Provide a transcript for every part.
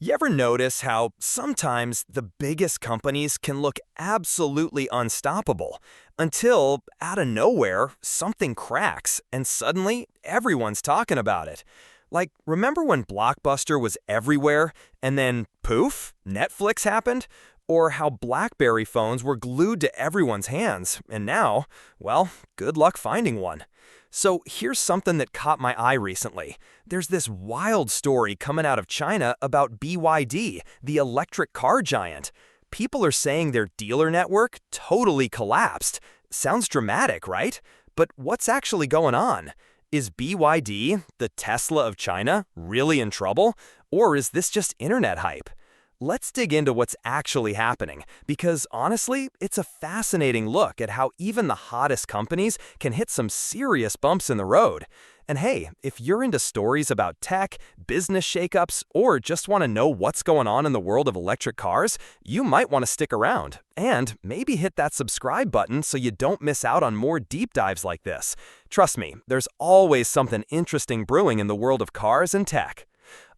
You ever notice how sometimes the biggest companies can look absolutely unstoppable until, out of nowhere, something cracks and suddenly everyone's talking about it? Like, remember when Blockbuster was everywhere and then poof, Netflix happened? Or how BlackBerry phones were glued to everyone's hands, and now, well, good luck finding one. So here's something that caught my eye recently. There's this wild story coming out of China about BYD, the electric car giant. People are saying their dealer network totally collapsed. Sounds dramatic, right? But what's actually going on? Is BYD, the Tesla of China, really in trouble? Or is this just internet hype? Let's dig into what's actually happening, because honestly, it's a fascinating look at how even the hottest companies can hit some serious bumps in the road. And hey, if you're into stories about tech, business shakeups, or just want to know what's going on in the world of electric cars, you might want to stick around. And maybe hit that subscribe button so you don't miss out on more deep dives like this. Trust me, there's always something interesting brewing in the world of cars and tech.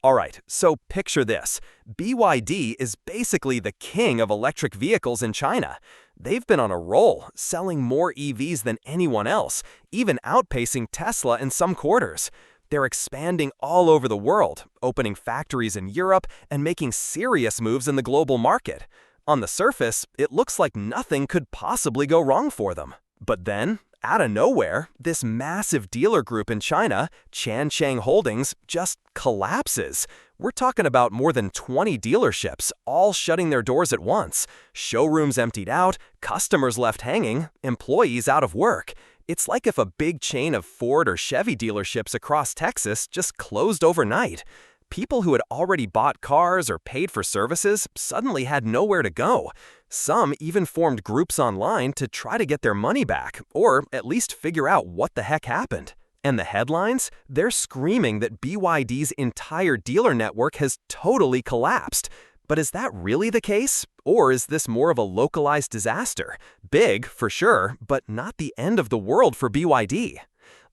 Alright, so picture this. BYD is basically the king of electric vehicles in China. They've been on a roll, selling more EVs than anyone else, even outpacing Tesla in some quarters. They're expanding all over the world, opening factories in Europe and making serious moves in the global market. On the surface, it looks like nothing could possibly go wrong for them. But then, out of nowhere, this massive dealer group in China, Qiancheng Holdings, just collapses. We're talking about more than 20 dealerships, all shutting their doors at once. Showrooms emptied out, customers left hanging, employees out of work. It's like if a big chain of Ford or Chevy dealerships across Texas just closed overnight. People who had already bought cars or paid for services suddenly had nowhere to go. Some even formed groups online to try to get their money back, or at least figure out what the heck happened. And the headlines? They're screaming that BYD's entire dealer network has totally collapsed. But is that really the case? Or is this more of a localized disaster? Big, for sure, but not the end of the world for BYD.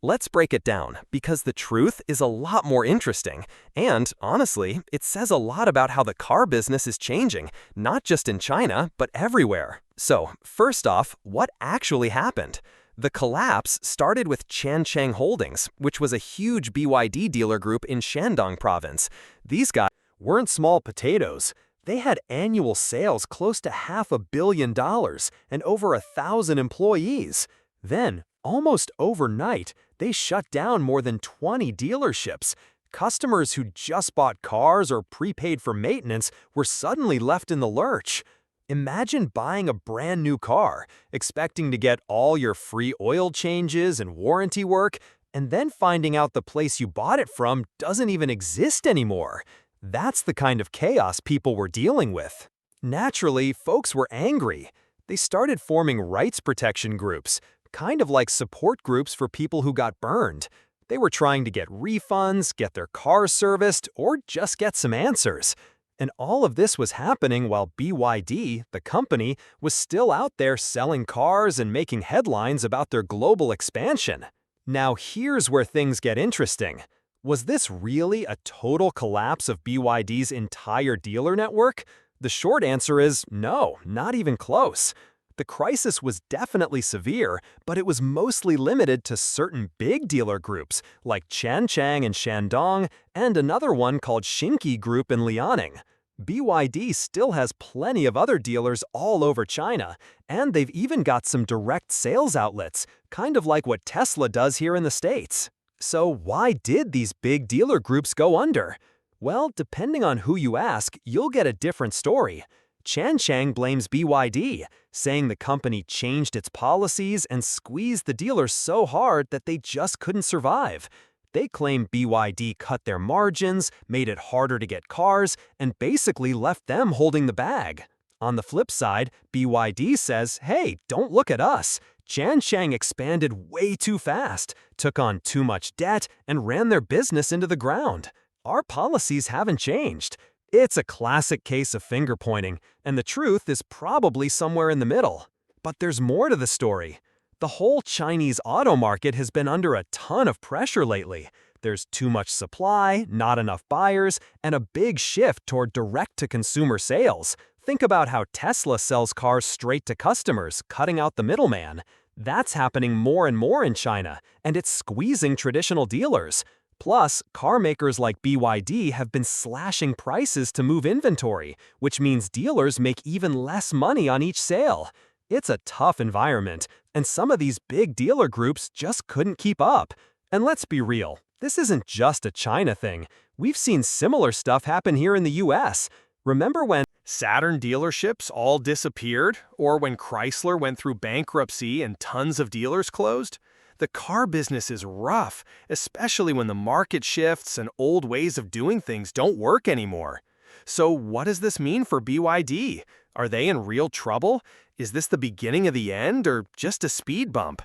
Let's break it down, because the truth is a lot more interesting. And, honestly, it says a lot about how the car business is changing, not just in China, but everywhere. So, first off, what actually happened? The collapse started with Qiancheng Holdings, which was a huge BYD dealer group in Shandong province. These guys weren't small potatoes. They had annual sales close to $500 million and over 1,000 employees. Then, almost overnight, they shut down more than 20 dealerships. Customers who just bought cars or prepaid for maintenance were suddenly left in the lurch. Imagine buying a brand new car, expecting to get all your free oil changes and warranty work, and then finding out the place you bought it from doesn't even exist anymore. That's the kind of chaos people were dealing with. Naturally, folks were angry. They started forming rights protection groups, kind of like support groups for people who got burned. They were trying to get refunds, get their cars serviced, or just get some answers. And all of this was happening while BYD, the company, was still out there selling cars and making headlines about their global expansion. Now here's where things get interesting. Was this really a total collapse of BYD's entire dealer network? The short answer is no, not even close. The crisis was definitely severe, but it was mostly limited to certain big dealer groups like Qiancheng in Shandong and another one called Xinke Group in Liaoning. BYD still has plenty of other dealers all over China, and they've even got some direct sales outlets, kind of like what Tesla does here in the States. So why did these big dealer groups go under? Well, depending on who you ask, you'll get a different story. Qiancheng blames BYD, saying the company changed its policies and squeezed the dealers so hard that they just couldn't survive. They claim BYD cut their margins, made it harder to get cars, and basically left them holding the bag. On the flip side, BYD says, hey, don't look at us. Qiancheng expanded way too fast, took on too much debt, and ran their business into the ground. Our policies haven't changed. It's a classic case of finger-pointing, and the truth is probably somewhere in the middle. But there's more to the story. The whole Chinese auto market has been under a ton of pressure lately. There's too much supply, not enough buyers, and a big shift toward direct-to-consumer sales. Think about how Tesla sells cars straight to customers, cutting out the middleman. That's happening more and more in China, and it's squeezing traditional dealers. Plus, car makers like BYD have been slashing prices to move inventory, which means dealers make even less money on each sale. It's a tough environment, and some of these big dealer groups just couldn't keep up. And let's be real, this isn't just a China thing. We've seen similar stuff happen here in the US. Remember when Saturn dealerships all disappeared, or when Chrysler went through bankruptcy and tons of dealers closed? The car business is rough, especially when the market shifts and old ways of doing things don't work anymore. So what does this mean for BYD? Are they in real trouble? Is this the beginning of the end or just a speed bump?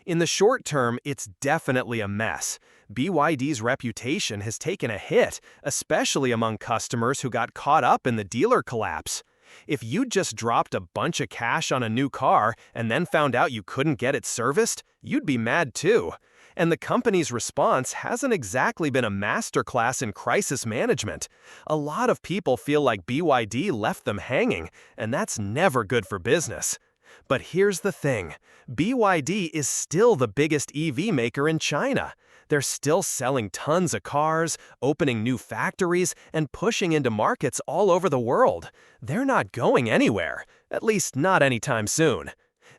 In the short term, it's definitely a mess. BYD's reputation has taken a hit, especially among customers who got caught up in the dealer collapse. If you just dropped a bunch of cash on a new car and then found out you couldn't get it serviced, you'd be mad too. And the company's response hasn't exactly been a masterclass in crisis management. A lot of people feel like BYD left them hanging, and that's never good for business. But here's the thing, BYD is still the biggest EV maker in China. They're still selling tons of cars, opening new factories, and pushing into markets all over the world. They're not going anywhere, at least not anytime soon.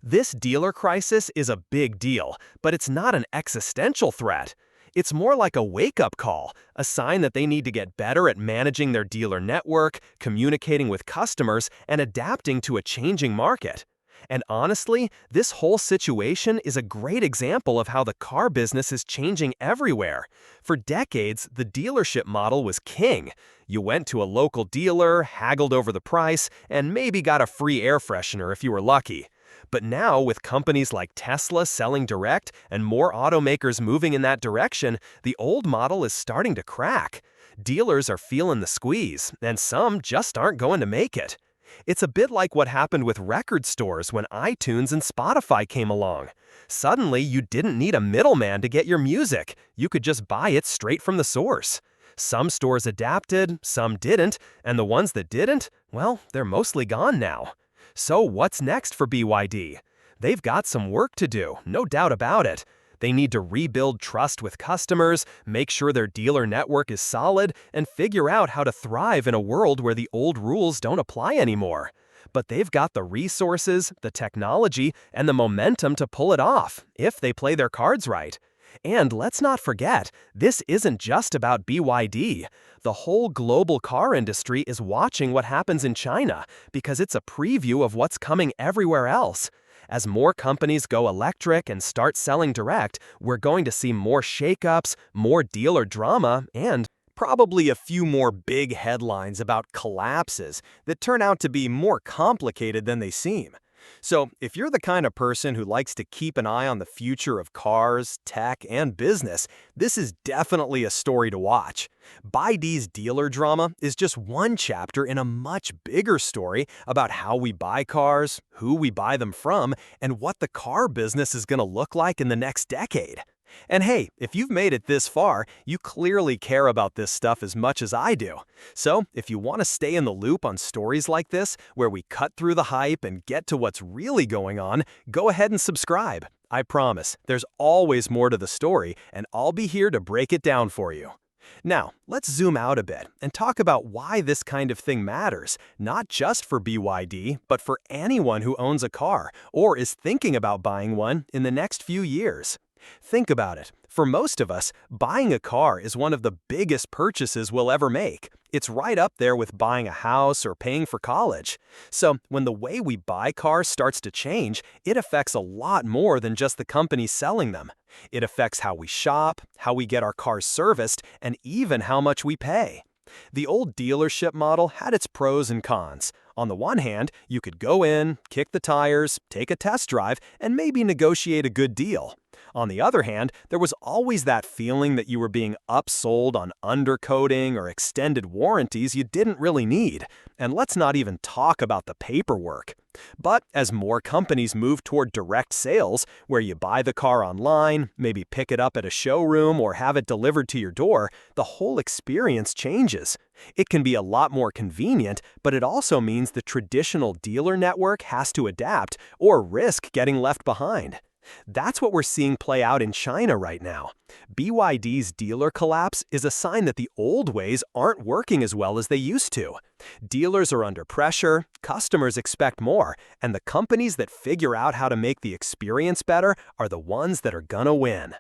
This dealer crisis is a big deal, but it's not an existential threat. It's more like a wake-up call, a sign that they need to get better at managing their dealer network, communicating with customers, and adapting to a changing market. And honestly, this whole situation is a great example of how the car business is changing everywhere. For decades, the dealership model was king. You went to a local dealer, haggled over the price, and maybe got a free air freshener if you were lucky. But now, with companies like Tesla selling direct and more automakers moving in that direction, the old model is starting to crack. Dealers are feeling the squeeze, and some just aren't going to make it. It's a bit like what happened with record stores when iTunes and Spotify came along. Suddenly, you didn't need a middleman to get your music. You could just buy it straight from the source. Some stores adapted, some didn't, and the ones that didn't, well, they're mostly gone now. So what's next for BYD? They've got some work to do, no doubt about it. They need to rebuild trust with customers, make sure their dealer network is solid, and figure out how to thrive in a world where the old rules don't apply anymore. But they've got the resources, the technology, and the momentum to pull it off, if they play their cards right. And let's not forget, this isn't just about BYD. The whole global car industry is watching what happens in China because it's a preview of what's coming everywhere else. As more companies go electric and start selling direct, we're going to see more shakeups, more dealer drama, and probably a few more big headlines about collapses that turn out to be more complicated than they seem. So, if you're the kind of person who likes to keep an eye on the future of cars, tech, and business, this is definitely a story to watch. BYD's dealer drama is just one chapter in a much bigger story about how we buy cars, who we buy them from, and what the car business is going to look like in the next decade. And hey, if you've made it this far, you clearly care about this stuff as much as I do. So, if you want to stay in the loop on stories like this, where we cut through the hype and get to what's really going on, go ahead and subscribe. I promise, there's always more to the story, and I'll be here to break it down for you. Now, let's zoom out a bit and talk about why this kind of thing matters, not just for BYD, but for anyone who owns a car or is thinking about buying one in the next few years. Think about it. For most of us, buying a car is one of the biggest purchases we'll ever make. It's right up there with buying a house or paying for college. So, when the way we buy cars starts to change, it affects a lot more than just the companies selling them. It affects how we shop, how we get our cars serviced, and even how much we pay. The old dealership model had its pros and cons. On the one hand, you could go in, kick the tires, take a test drive, and maybe negotiate a good deal. On the other hand, there was always that feeling that you were being upsold on undercoating or extended warranties you didn't really need. And let's not even talk about the paperwork. But as more companies move toward direct sales, where you buy the car online, maybe pick it up at a showroom or have it delivered to your door, the whole experience changes. It can be a lot more convenient, but it also means the traditional dealer network has to adapt or risk getting left behind. That's what we're seeing play out in China right now. BYD's dealer collapse is a sign that the old ways aren't working as well as they used to. Dealers are under pressure, customers expect more, and the companies that figure out how to make the experience better are the ones that are gonna win.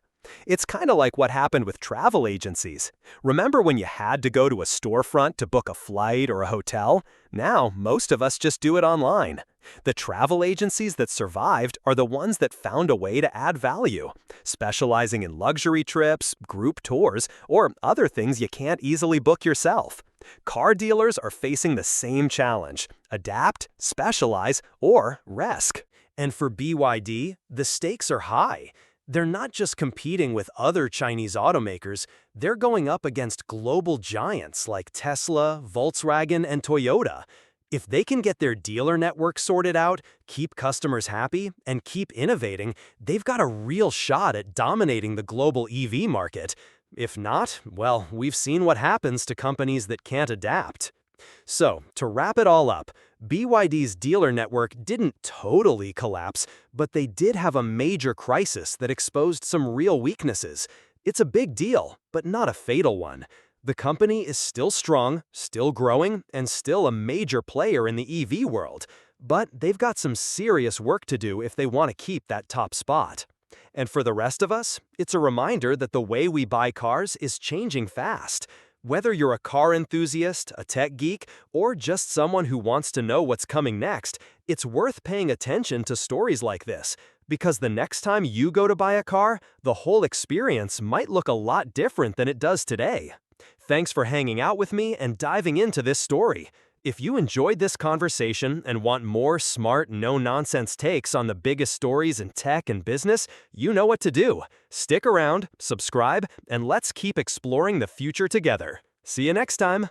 It's kind of like what happened with travel agencies. Remember when you had to go to a storefront to book a flight or a hotel? Now, most of us just do it online. The travel agencies that survived are the ones that found a way to add value, specializing in luxury trips, group tours, or other things you can't easily book yourself. Car dealers are facing the same challenge: adapt, specialize, or risk. And for BYD, the stakes are high. They're not just competing with other Chinese automakers, they're going up against global giants like Tesla, Volkswagen, and Toyota. If they can get their dealer network sorted out, keep customers happy, and keep innovating, they've got a real shot at dominating the global EV market. If not, well, we've seen what happens to companies that can't adapt. So, to wrap it all up, BYD's dealer network didn't totally collapse, but they did have a major crisis that exposed some real weaknesses. It's a big deal, but not a fatal one. The company is still strong, still growing, and still a major player in the EV world. But they've got some serious work to do if they want to keep that top spot. And for the rest of us, it's a reminder that the way we buy cars is changing fast. Whether you're a car enthusiast, a tech geek, or just someone who wants to know what's coming next, it's worth paying attention to stories like this, because the next time you go to buy a car, the whole experience might look a lot different than it does today. Thanks for hanging out with me and diving into this story. If you enjoyed this conversation and want more smart, no-nonsense takes on the biggest stories in tech and business, you know what to do. Stick around, subscribe, and let's keep exploring the future together. See you next time.